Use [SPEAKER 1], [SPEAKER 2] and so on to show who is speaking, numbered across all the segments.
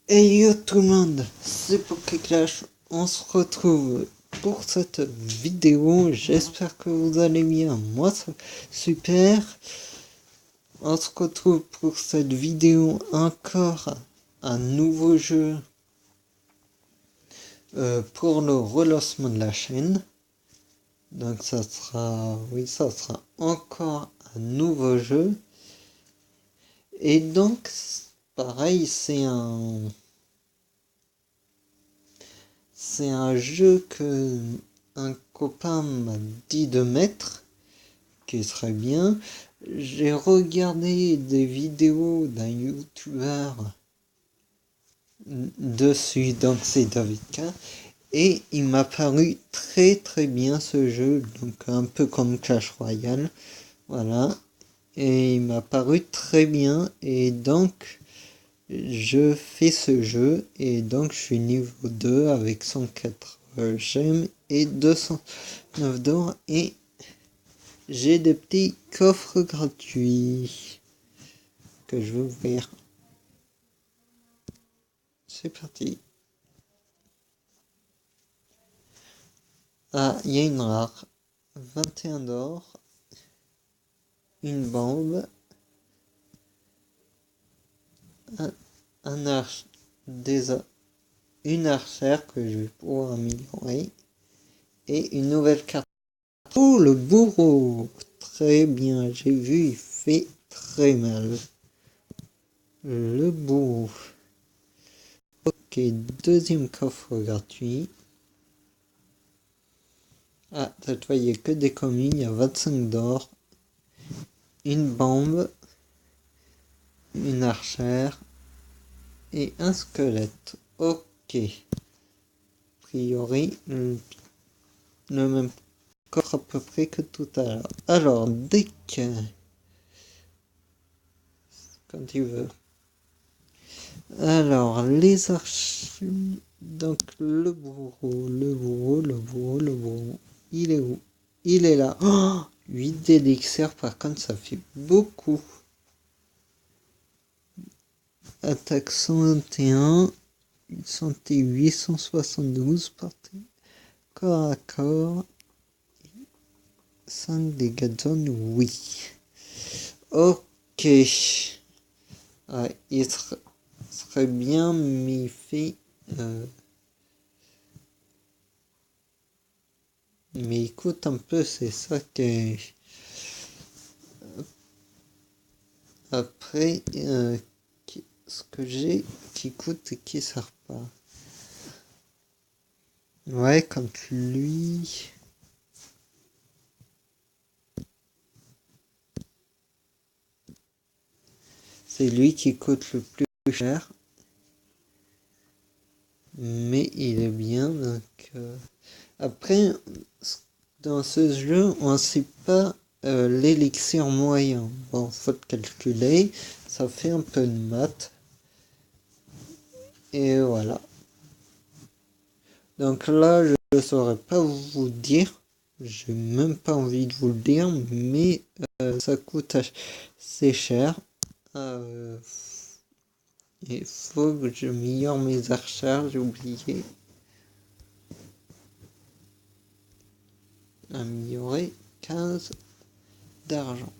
[SPEAKER 1] Hey yo tout le monde, c'est Pokéclash, on se retrouve pour cette vidéo, j'espère que vous allez bien, moi ça super. On se retrouve pour cette vidéo, encore un nouveau jeu pour le relancement de la chaîne. Donc ça sera encore un nouveau jeu. Et donc pareil, c'est un jeu que un copain m'a dit de mettre, qui serait bien. J'ai regardé des vidéos d'un youtubeur dessus, donc c'est David K. Et il m'a paru très très bien ce jeu, donc un peu comme Clash Royale. Voilà. Et il m'a paru très bien. Et donc je fais ce jeu. Et donc je suis niveau 2 avec 104 gemmes et 209 d'or. Et j'ai des petits coffres gratuits que je vais ouvrir. C'est parti. Ah, il y a une rare. 21 d'or. Une bombe. Un arche. Une archère que je vais pouvoir améliorer. Et une nouvelle carte. Oh, le bourreau. Très bien, j'ai vu, il fait très mal. Le bourreau. Ok, deuxième coffre gratuit. Ah, cette fois, il n'y a que des commis, il y a 25 d'or. Une bombe. Une archère. Et un squelette. Ok. A priori, le même coffre à peu près que tout à l'heure. Alors, dès que... Quand tu veux. Alors, les archives... Donc, le bourreau. Il est où? Il est là. Oh, 8 d'élixir, par contre, ça fait beaucoup. Attaque 121. Santé 872. Portée corps à corps. 5 dégâts de zone, oui. Ok. Ouais, il serait bien, mais il fait... mais il coûte un peu, c'est ça que... Après, ce que j'ai qui coûte et qui sert pas. Ouais, quand lui... C'est lui qui coûte le plus cher. Mais il est bien, donc... Après, dans ce jeu, on ne sait pas l'élixir moyen. Bon, faut calculer, ça fait un peu de maths. Et voilà. Donc là, je ne saurais pas vous dire. J'ai même pas envie de vous le dire, mais ça coûte assez cher. Il faut que je améliore mes archères, j'ai oublié. Améliorer 15 d'argent.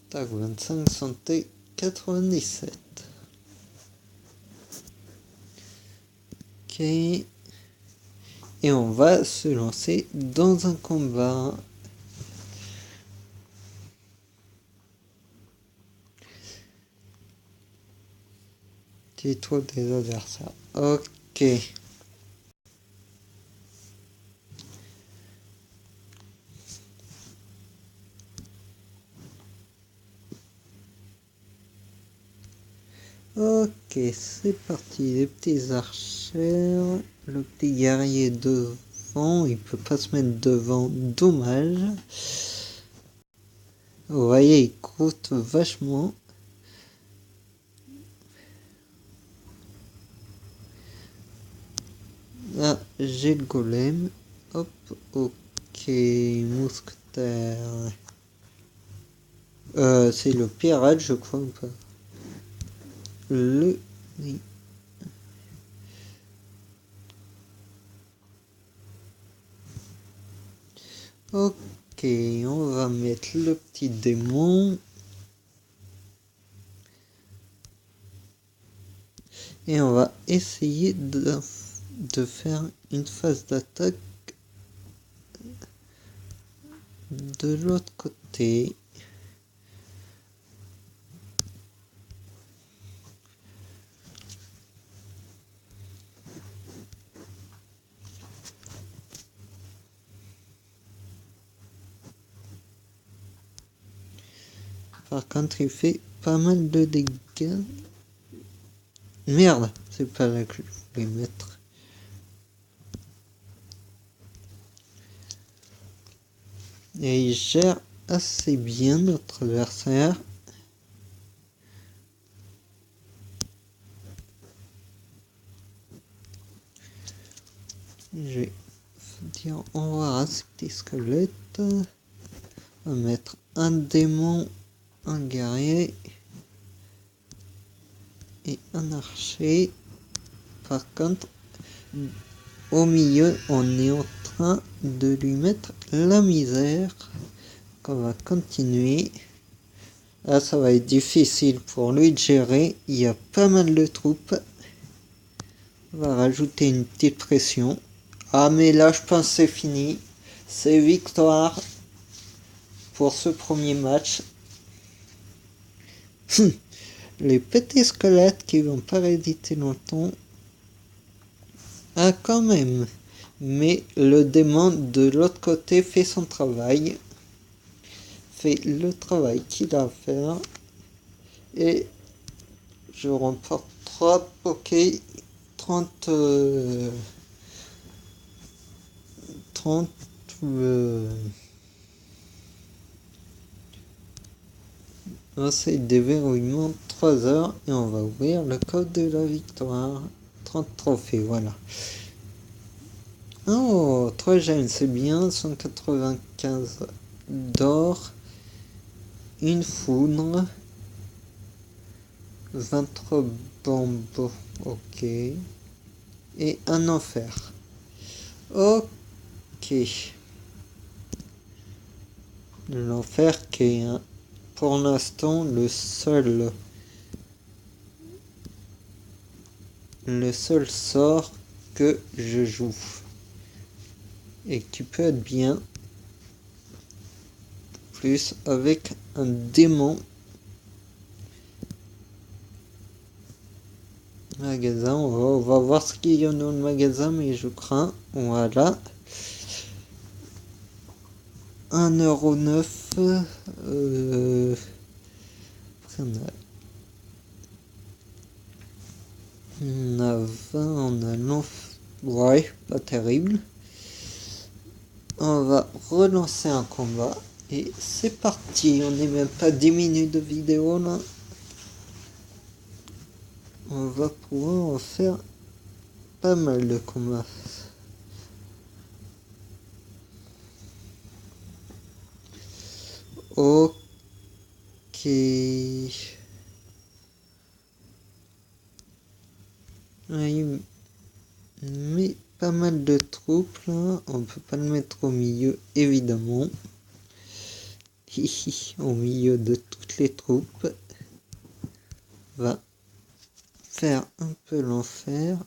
[SPEAKER 1] Tac, 25 santé 97. Ok. Et on va se lancer dans un combat. Tais-toi des adversaires. Ok. Ok, c'est parti. Les petits archers. Le petit guerrier devant. Il peut pas se mettre devant. Dommage. Vous voyez, il coûte vachement. Ah, j'ai le golem. Hop, ok. Mousquetaire. C'est le pirate, je crois, ou pas? le... Ok, on va mettre le petit démon. Et on va essayer de faire une phase d'attaque de l'autre côté. Par contre, il fait pas mal de dégâts. Merde, c'est pas là que je voulais mettre. Et il gère assez bien notre adversaire. Je vais dire au revoir à ces petits squelettes. On va mettre un démon, un guerrier et un archer. Par contre, au milieu, on est en train de lui mettre la misère. On va continuer. Là, ça va être difficile pour lui de gérer. Il y a pas mal de troupes. On va rajouter une petite pression. Ah, mais là, je pense que c'est fini. C'est victoire pour ce premier match. Les petits squelettes qui vont pas résister longtemps. Ah, quand même. Mais le démon de l'autre côté fait son travail. Fait le travail qu'il a à faire. Et je remporte 3 Poké 30 c'est déverrouillement 3 heures et on va ouvrir le code de la victoire. 30 trophées, voilà. Oh, 3 gemmes, c'est bien. 195 d'or. Une foudre. 23 bombes. Ok. Et un enfer. Ok. L'enfer qui est pour l'instant le seul sort que je joue et qui peut être bien plus avec un démon. Magasin, on va voir ce qu'il y a dans le magasin, mais je crains. Voilà. 1,9 €. On a 20, on a l'enfer. Ouais, pas terrible. On va relancer un combat. Et c'est parti. On n'est même pas 10 minutes de vidéo là. On va pouvoir en faire pas mal de combats. Ok. Il met pas mal de troupes là. On peut pas le mettre au milieu évidemment. Au milieu de toutes les troupes. Va faire un peu l'enfer.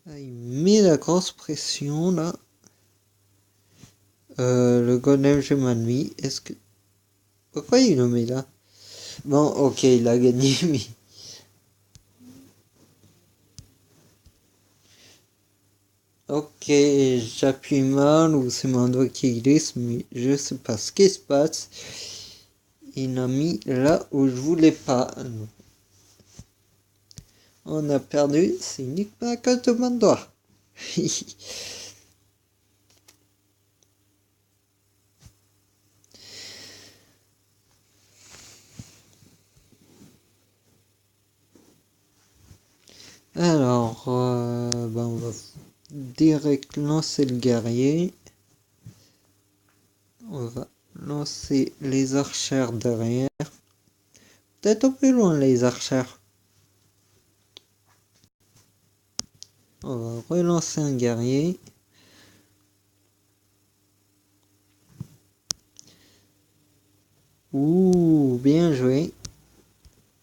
[SPEAKER 1] Il met la grosse pression là. Le golem j'ai ma nuit. Est-ce que... Pourquoi il le met là? Bon, ok, il a gagné, mais... Ok, j'appuie mal ou c'est mon doigt qui glisse, mais je sais pas ce qui se passe. Il a mis là où je voulais pas. On a perdu, c'est uniquement à cause de mon doigt. Alors, on va direct lancer le guerrier. On va lancer les archères derrière. Peut-être un peu loin les archères. On va relancer un guerrier. Ouh, bien joué.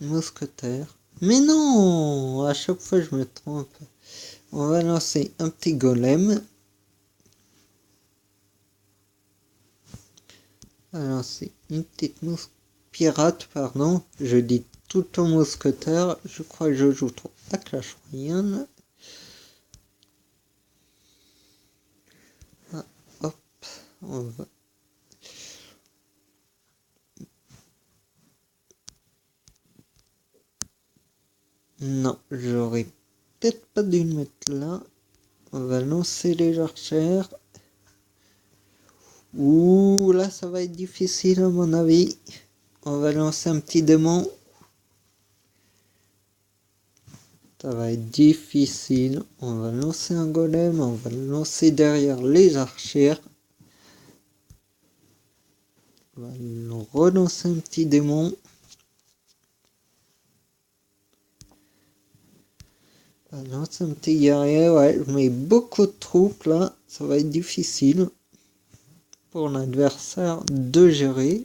[SPEAKER 1] Mousquetaire. Mais non, à chaque fois je me trompe. On va lancer un petit golem. On va lancer une petite pirate, pardon. Je dis tout le temps mousquetaire. Je crois que je joue trop à Clash Royale. Ah, hop, on va. Non, j'aurais peut-être pas dû le mettre là. On va lancer les archères. Ouh, là ça va être difficile à mon avis. On va lancer un petit démon. Ça va être difficile. On va lancer un golem. On va lancer derrière les archères. On va relancer un petit démon. On va lancer un petit guerrier. Ouais, je mets beaucoup de troupes là. Ça va être difficile pour l'adversaire de gérer.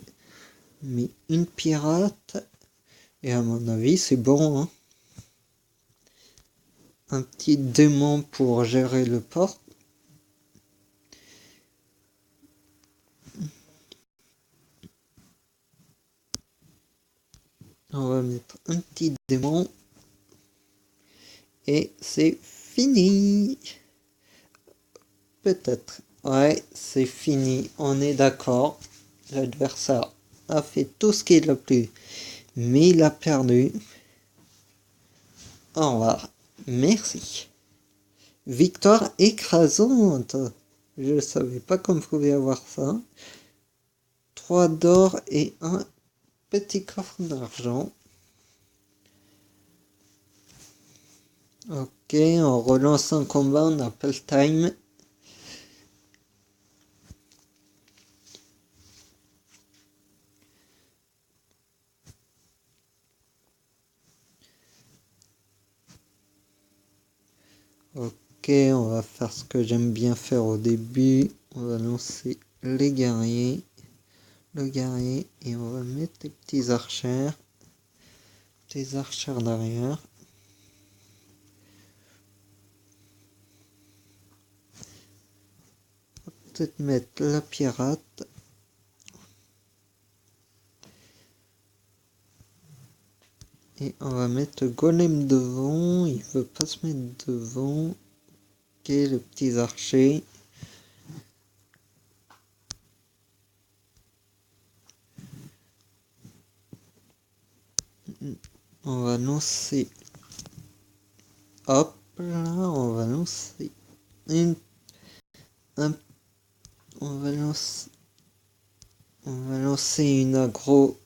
[SPEAKER 1] Mais une pirate. Et à mon avis, c'est bon. Hein. Un petit démon pour gérer le port. On va mettre un petit démon. Et c'est fini. Peut-être. Ouais, c'est fini. On est d'accord. L'adversaire a fait tout ce qu'il a pu. Mais il a perdu. Au revoir. Merci. Victoire écrasante. Je ne savais pas qu'on pouvait avoir ça. 3 d'or et un petit coffre d'argent. Ok, on relance un combat, on appelle time. Ok, on va faire ce que j'aime bien faire au début. On va lancer les guerriers. Le guerrier et on va mettre les petits archères. Des archères derrière. Peut-être mettre la pirate. Et on va mettre le golem devant. Il veut pas se mettre devant. Ok, les petits archers. On va lancer. Hop là, on va lancer une. On va lancer une aggro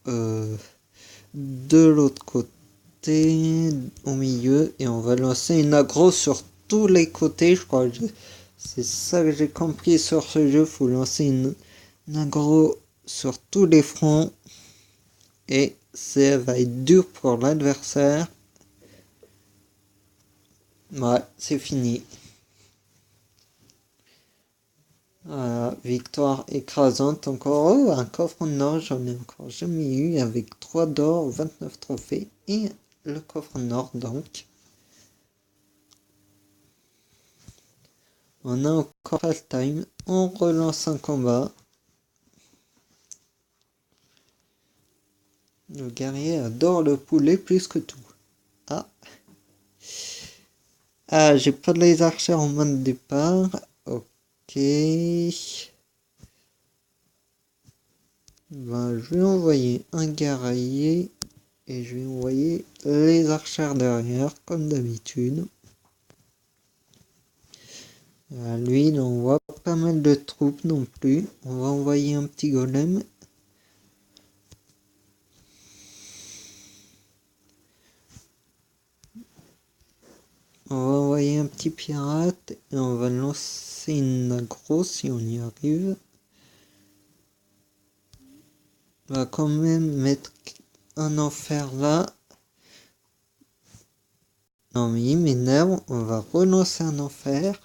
[SPEAKER 1] de l'autre côté, au milieu, et on va lancer une aggro sur tous les côtés, je crois. C'est ça que j'ai compris sur ce jeu, faut lancer une aggro sur tous les fronts, et ça va être dur pour l'adversaire. Ouais, c'est fini. Voilà, victoire écrasante encore. Oh, un coffre d'or, j'en ai encore jamais eu avec 3 d'or, 29 trophées et le coffre nord donc. On a encore pas le time, on relance un combat. Le guerrier adore le poulet plus que tout. Ah. Ah, j'ai pas de les archers en main de départ. Ok. Ben, je vais envoyer un guerrier et je vais envoyer les archères derrière comme d'habitude. Lui, il envoie pas mal de troupes non plus. On va envoyer un petit golem. On va envoyer un petit pirate et on va lancer une aggro si on y arrive. On va quand même mettre un enfer là. Non mais il m'énerve, on va relancer un enfer.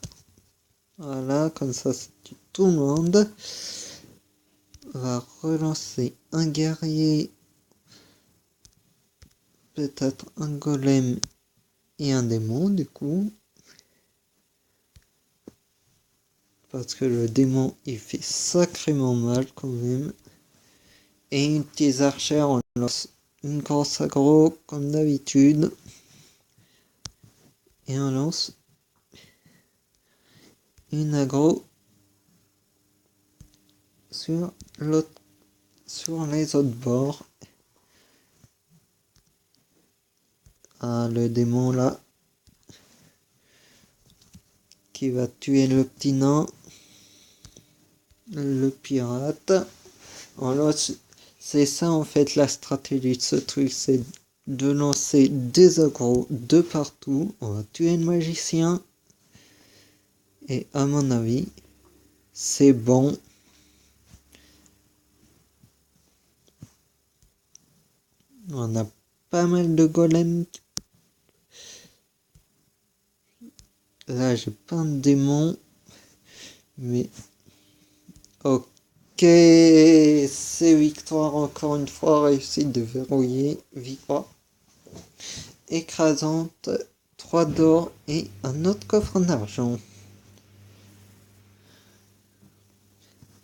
[SPEAKER 1] Voilà, comme ça c'est tout le monde. On va relancer un guerrier. Peut-être un golem et un démon du coup. Parce que le démon il fait sacrément mal quand même. Et une petite archère, on lance une grosse aggro comme d'habitude. Et on lance une aggro sur les autres bords. Ah, le démon là qui va tuer le petit nain, le pirate. Alors, c'est ça en fait la stratégie de ce truc, c'est de lancer des agros de partout. On va tuer le magicien. Et à mon avis, c'est bon. On a pas mal de golems. Là, j'ai pas un démon. Mais... Ok, c'est victoire encore une fois. Réussite de verrouiller. Victoire. Écrasante. 3 d'or et un autre coffre en argent.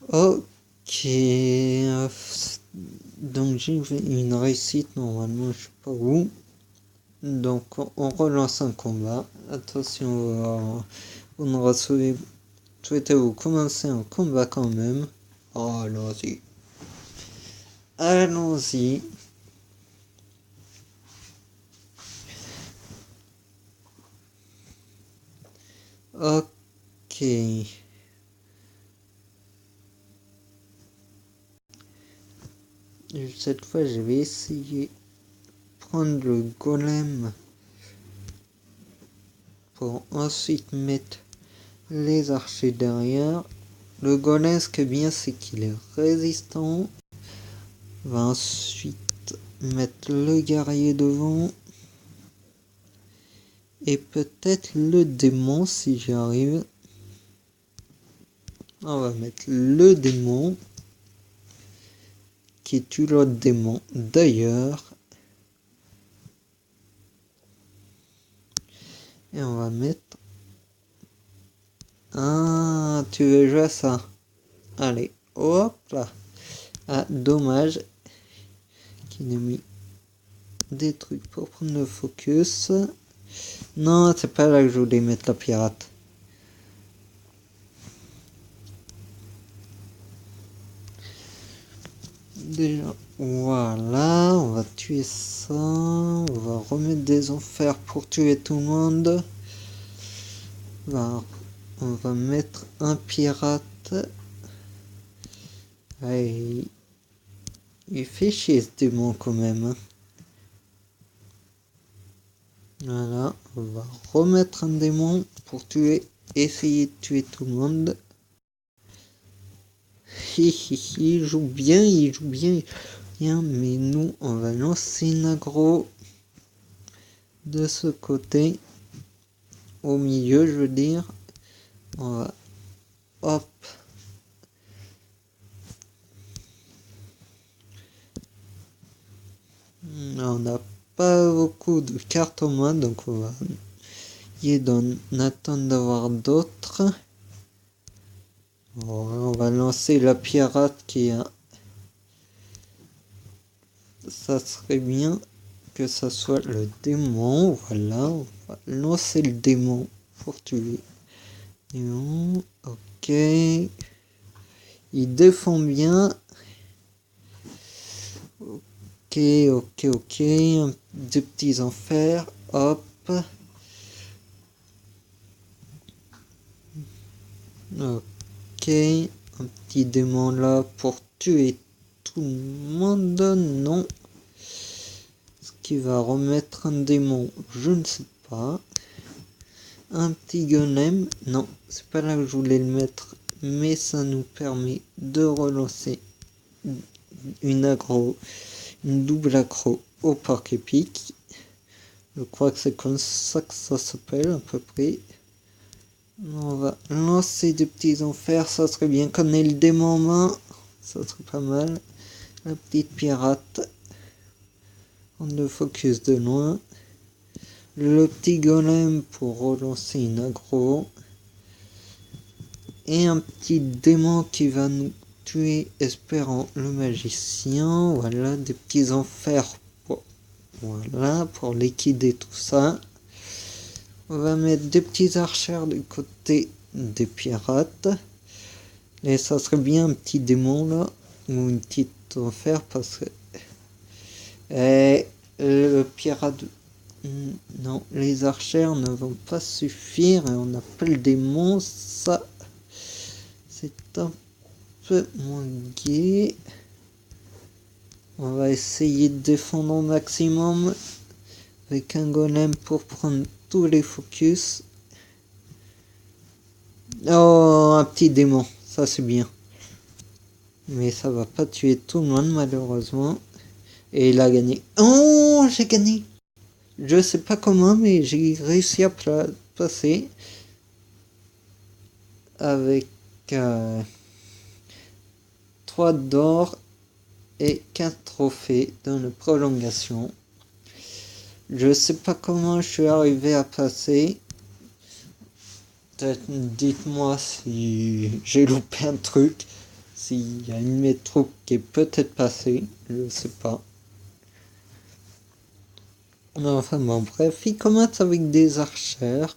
[SPEAKER 1] Ok. Donc j'ai une réussite normalement, je sais pas où. Donc on relance un combat. Attention, vous ne recevez. Souhaitez-vous commencer un combat quand même? Oh, allons-y. Allons-y. Ok. Cette fois, je vais essayer de prendre le golem pour ensuite mettre les archers derrière. Le golem, ce qui est bien, c'est qu'il est résistant. On va ensuite mettre le guerrier devant. Et peut-être le démon si j'y arrive. On va mettre le démon qui tue l'autre démon d'ailleurs. Et on va mettre... Ah, tu veux jouer à ça? Allez, hop là. Ah, dommage qu'il ait mis des trucs pour prendre le focus. Non, c'est pas là que je voulais mettre la pirate. Déjà, voilà, on va tuer ça. On va remettre des enfers pour tuer tout le monde. On va mettre un pirate. Allez, il fait chier ce démon quand même. Hein. Voilà, on va remettre un démon pour essayer de tuer tout le monde. Il joue bien, mais nous, on va lancer une aggro de ce côté, au milieu, je veux dire. On va, hop. On n'a pas beaucoup de cartes au moins, donc on va attendre d'avoir d'autres. On va lancer la pirate qui a... Ça serait bien que ça soit le démon. Voilà, on va lancer le démon pour tuer. Démon, ok. Il défend bien. Ok. Deux petits enfers. Hop. Ok. Un petit démon là pour tuer tout le monde. Non. Ce qui va remettre un démon, je ne sais pas. Un petit golem. Non, c'est pas là que je voulais le mettre. Mais ça nous permet de relancer une double accro au parc épique. Je crois que c'est comme ça que ça s'appelle à peu près. On va lancer des petits enfers, ça serait bien. Qu'on ait le démon en main, ça serait pas mal. La petite pirate. On le focus de loin. Le petit golem pour relancer une aggro. Et un petit démon qui va nous tuer, espérant le magicien. Voilà, des petits enfers pour liquider tout ça. On va mettre des petits archers du côté des pirates. Et ça serait bien un petit démon là, ou une petite enfer, parce que le pirate... Non, les archers ne vont pas suffire et on appelle des monstres, ça c'est un peu moins gai. On va essayer de défendre au maximum avec un golem pour prendre tous les focus. Oh, un petit démon, ça c'est bien. Mais ça va pas tuer tout le monde malheureusement. Et il a gagné. Oh, j'ai gagné. Je sais pas comment, mais j'ai réussi à passer avec 3 d'or et 15 trophées dans la prolongation. Je sais pas comment je suis arrivé à passer. Peut-être dites-moi si j'ai loupé un truc, s'il y a une de mes troupes qui est peut-être passée, je sais pas. Enfin bon, bref, il commence avec des archères.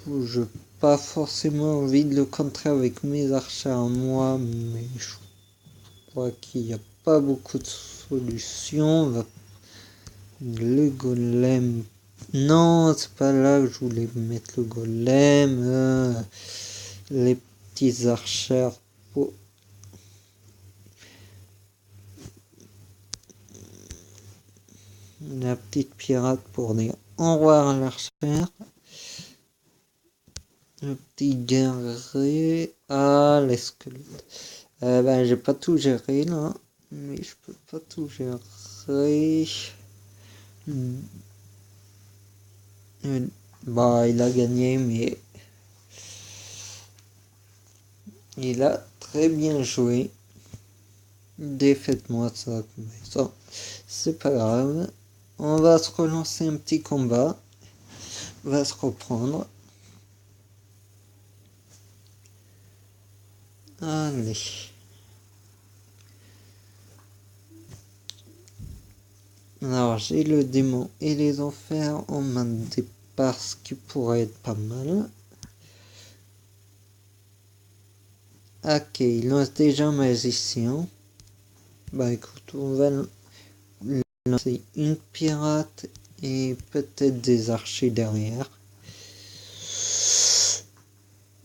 [SPEAKER 1] Je n'ai pas forcément envie de le contrer avec mes archères moi, mais je crois qu'il n'y a pas beaucoup de solutions. Le golem... Non, c'est pas là que je voulais mettre le golem. Les petits archers pour... La petite pirate pour dire au revoir à l'archère. Le petit guerrier. Ah, l'esquelette. J'ai pas tout géré là. Mais je peux pas tout gérer. Bah, il a gagné, mais il a très bien joué. Défaites-moi ça, mais ça, c'est pas grave. On va se relancer un petit combat. On va se reprendre. Allez. Alors, j'ai le démon et les enfers en main de départ, ce qui pourrait être pas mal. Ok, il lance déjà un magicien. Bah écoute, on va lancer une pirate et peut-être des archers derrière.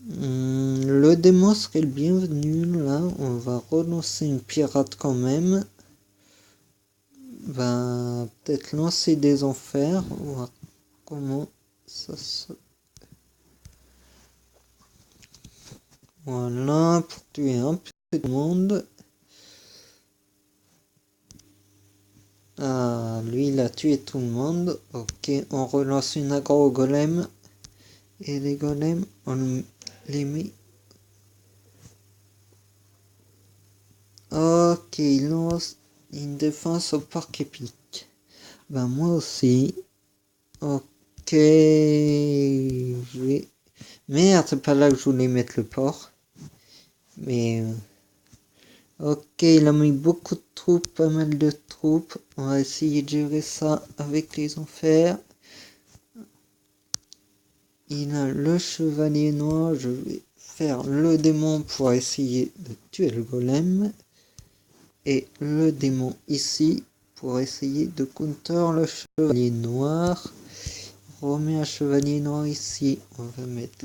[SPEAKER 1] Le démon serait le bienvenu là. On va relancer une pirate quand même. Va peut-être lancer des enfers. On va voir comment ça se... Voilà, pour tuer un peu de monde. Ah, lui il a tué tout le monde. Ok, on relance une aggro au golem. Et les golems, on les met. Ok, il lance une défense au parc épique. Ben moi aussi. Ok, je vais... Merde, c'est pas là que je voulais mettre le port. Mais... Ok, il a mis beaucoup de troupes, pas mal de troupes. On va essayer de gérer ça avec les enfers. Il a le chevalier noir. Je vais faire le démon pour essayer de tuer le golem. Et le démon ici pour essayer de counter le chevalier noir. On remet un chevalier noir ici. On va mettre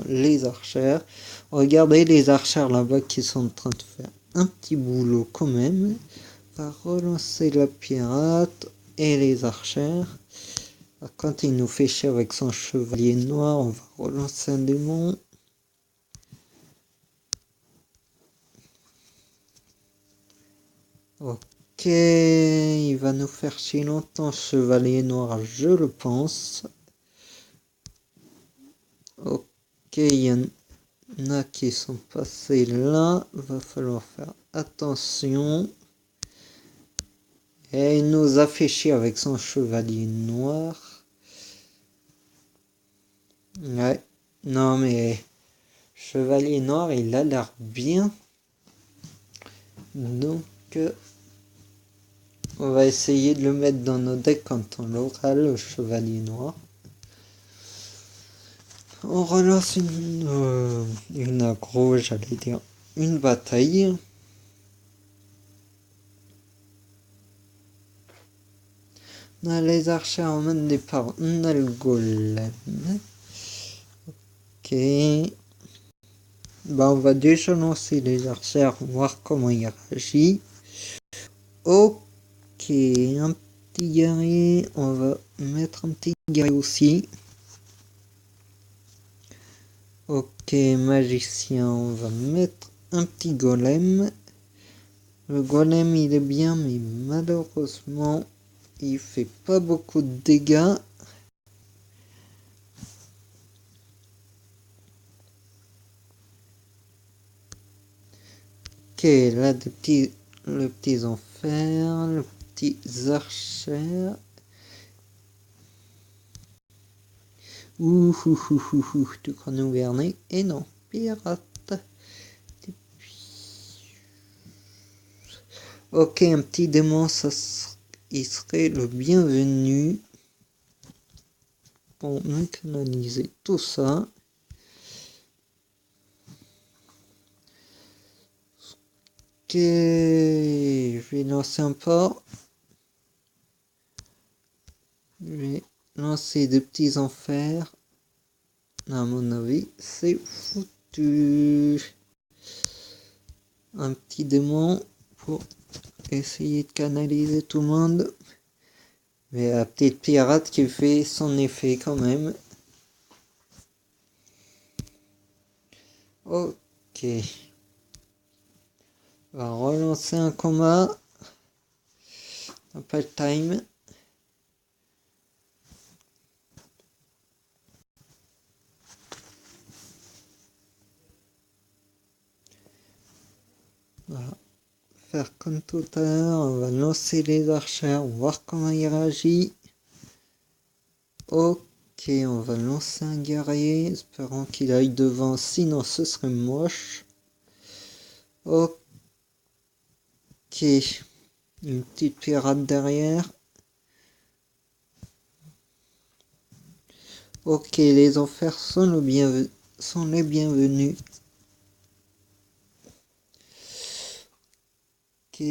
[SPEAKER 1] les archères. Regardez les archères là-bas qui sont en train de faire un petit boulot quand même. On va relancer la pirate et les archères. Quand il nous fait chier avec son chevalier noir, on va relancer un démon. Ok, il va nous faire si longtemps, chevalier noir, je le pense. Ok, il y en a qui sont passés là, va falloir faire attention. Et il nous a fait chier avec son chevalier noir. Ouais, non mais chevalier noir, il a l'air bien. Donc, on va essayer de le mettre dans nos decks quand on l'aura, le chevalier noir. On relance une aggro, j'allais dire, une bataille. On a les archers en main de départ, on a le golem. Ok. Bah, on va déjà lancer les archers, voir comment il réagit. Ok, un petit guerrier, on va mettre un petit guerrier aussi. Ok, magicien, on va mettre un petit golem. Le golem il est bien, mais malheureusement il fait pas beaucoup de dégâts. Ok, là le petit enfers, le petit archer. Ouh, tu crois nous gouverner? Et non, pirate. Ok, un petit démon, il serait le bienvenu pour mécaniser tout ça. Ok, je vais lancer un port. Je vais lancer des petits enfers. À mon avis, c'est foutu. Un petit démon pour essayer de canaliser tout le monde. Mais la petite pirate qui fait son effet quand même. Ok. On va relancer un combat. On n'a pas le time. Voilà. Faire comme tout à l'heure. On va lancer les archers. Voir comment il réagit. Ok. On va lancer un guerrier. Espérons qu'il aille devant. Sinon ce serait moche. Ok. Une petite pirate derrière. Ok, les enfers sont les bienvenus. Ok.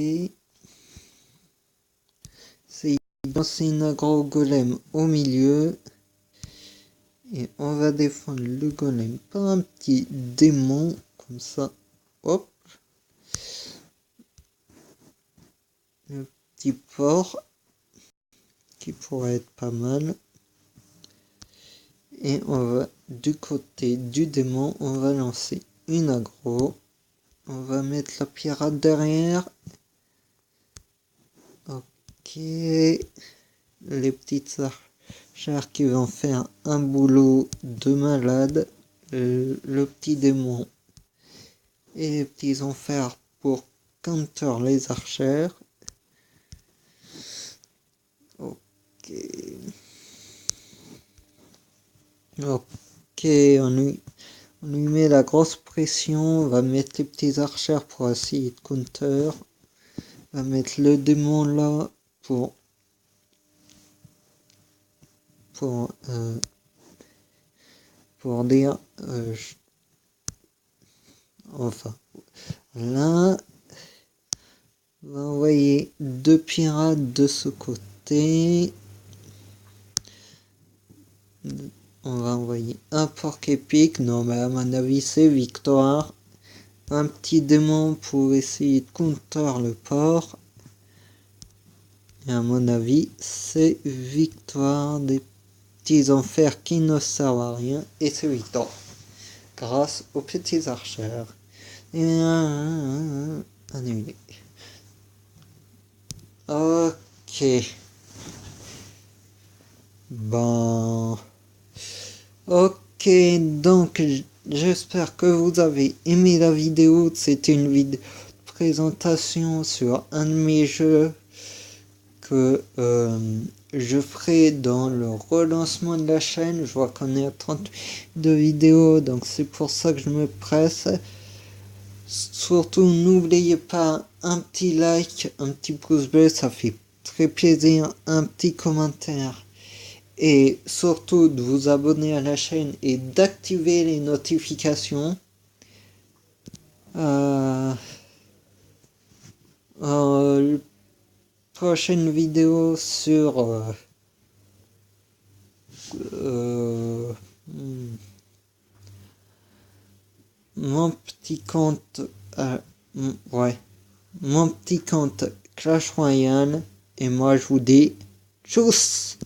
[SPEAKER 1] C'est lancer une aggro golem au milieu. Et on va défendre le golem par un petit démon. Comme ça. Hop. Le petit port. Qui pourrait être pas mal. Et on va du côté du démon. On va lancer une aggro. On va mettre la pirate derrière. Ok. Les petites archères qui vont faire un boulot de malade. Le petit démon et les petits enfers pour counter les archères. Ok. Ok, on lui met la grosse pression. On va mettre les petits archères pour essayer de counter. On va mettre le démon là pour dire enfin là on va envoyer deux pirates de ce côté. On va envoyer un porc épique. Non mais à mon avis c'est victoire. Un petit démon pour essayer de counter le porc. Et à mon avis c'est victoire des petits enfers qui ne servent à rien. Et c'est victoire grâce aux petits archers. Et annulé. Ok. Bon. Ok, donc j'espère que vous avez aimé la vidéo. C'était une vidéo de présentation sur un de mes jeux que je ferai dans le relancement de la chaîne. Je vois qu'on est à 32 vidéos, donc c'est pour ça que je me presse. Surtout, n'oubliez pas un petit like, un petit pouce bleu, ça fait très plaisir, un petit commentaire. Et surtout de vous abonner à la chaîne et d'activer les notifications. Prochaine vidéo sur euh, mon petit compte, ouais, mon petit compte Clash Royale. Et moi je vous dis tchuss.